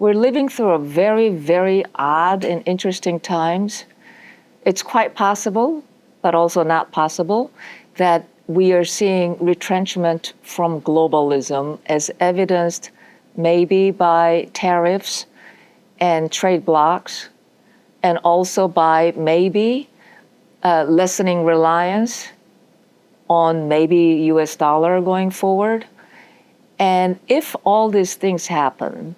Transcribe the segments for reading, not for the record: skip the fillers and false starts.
we're living through a very, very odd and interesting times. It's quite possible, but also not possible, that we are seeing retrenchment from globalism as evidenced maybe by tariffs and trade blocs, and also by maybe lessening reliance on maybe US dollar going forward. And if all these things happen,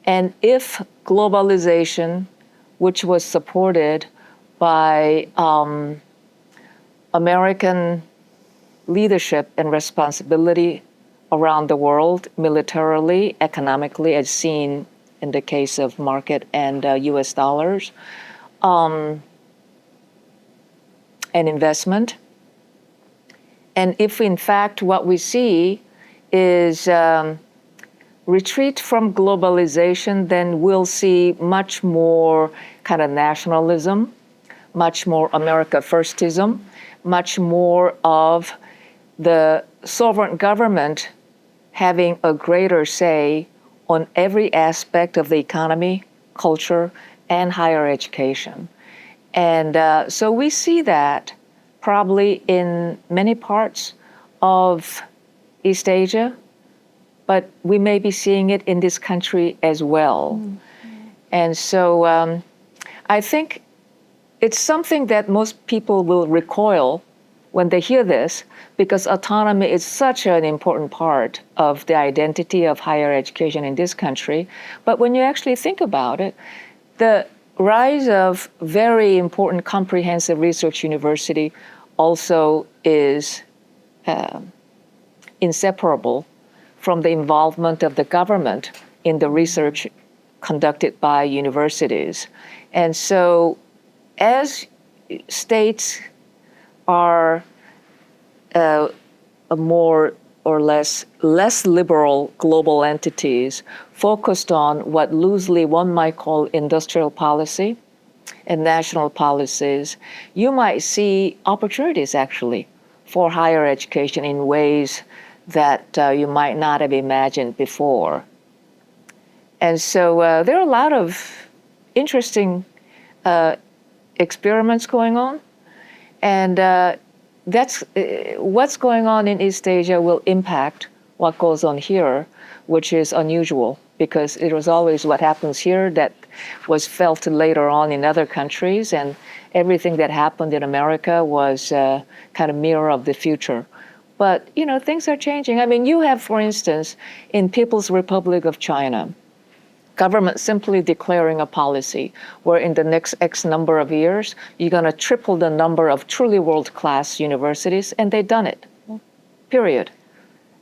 and if globalization, which was supported by American leadership and responsibility around the world, militarily, economically, as seen in the case of market and US dollars, and investment. And if in fact what we see is retreat from globalization, then we'll see much more kind of nationalism, much more America firstism, much more of the sovereign government having a greater say on every aspect of the economy, culture, and higher education. And so we see that probably in many parts of East Asia, but we may be seeing it in this country as well. Mm-hmm. And so I think it's something that most people will recoil when they hear this, because autonomy is such an important part of the identity of higher education in this country. But when you actually think about it, the rise of very important comprehensive research university also is inseparable from the involvement of the government in the research conducted by universities. And so as states are a more or less liberal global entities focused on what loosely one might call industrial policy and national policies, you might see opportunities actually for higher education in ways that you might not have imagined before. And so there are a lot of interesting experiments going on, and that's what's going on in East Asia will impact what goes on here, which is unusual because it was always what happens here that was felt later on in other countries, and everything that happened in America was kind of mirror of the future. But, you know, things are changing. I mean, you have, for instance, in People's Republic of China, government simply declaring a policy where in the next X number of years, you're going to triple the number of truly world-class universities, and they've done it, period.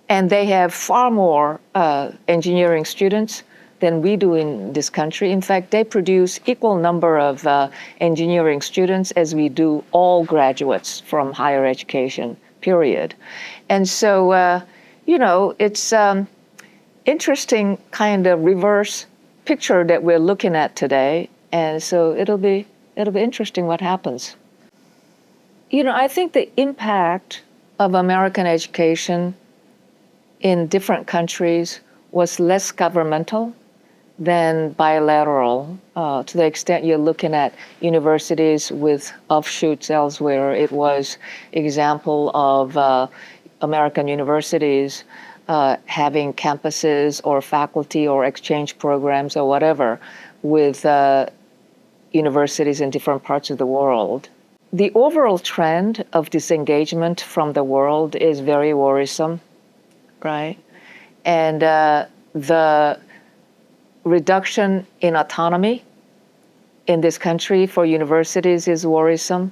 And they have far more engineering students than we do in this country. In fact, they produce equal number of engineering students as we do all graduates from higher education, period. And so, you know, it's interesting kind of reverse picture that we're looking at today, and so it'll be interesting what happens. You know, I think the impact of American education in different countries was less governmental than bilateral. To the extent you're looking at universities with offshoots elsewhere, it was example of American universities having campuses or faculty or exchange programs or whatever with universities in different parts of the world. The overall trend of disengagement from the world is very worrisome, right? And the reduction in autonomy in this country for universities is worrisome.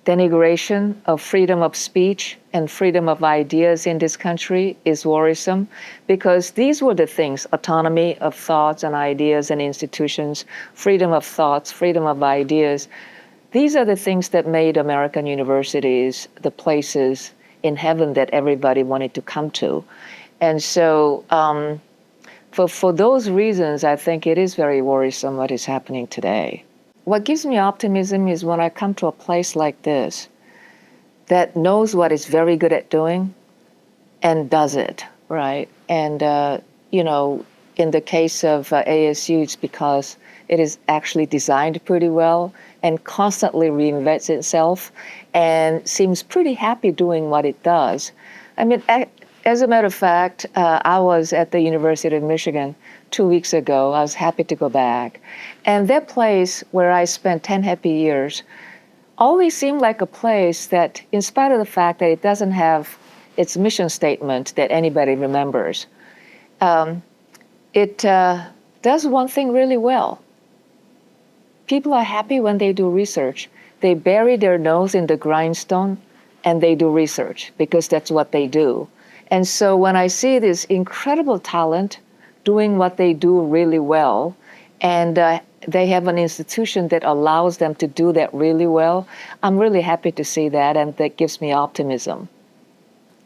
Denigration of freedom of speech and freedom of ideas in this country is worrisome, because these were the things: autonomy of thoughts and ideas and institutions, freedom of thoughts, freedom of ideas. These are the things that made American universities the places in heaven that everybody wanted to come to. And so for those reasons, I think it is very worrisome what is happening today. What gives me optimism is when I come to a place like this that knows what it's very good at doing and does it, right? And, you know, in the case of ASU, it's because it is actually designed pretty well and constantly reinvents itself and seems pretty happy doing what it does. I mean, as a matter of fact, I was at the University of Michigan 2 weeks ago. I was happy to go back. And that place where I spent 10 happy years always seemed like a place that, in spite of the fact that it doesn't have its mission statement that anybody remembers, it does one thing really well. People are happy when they do research. They bury their nose in the grindstone and they do research because that's what they do. And so when I see this incredible talent doing what they do really well, and they have an institution that allows them to do that really well, I'm really happy to see that, and that gives me optimism.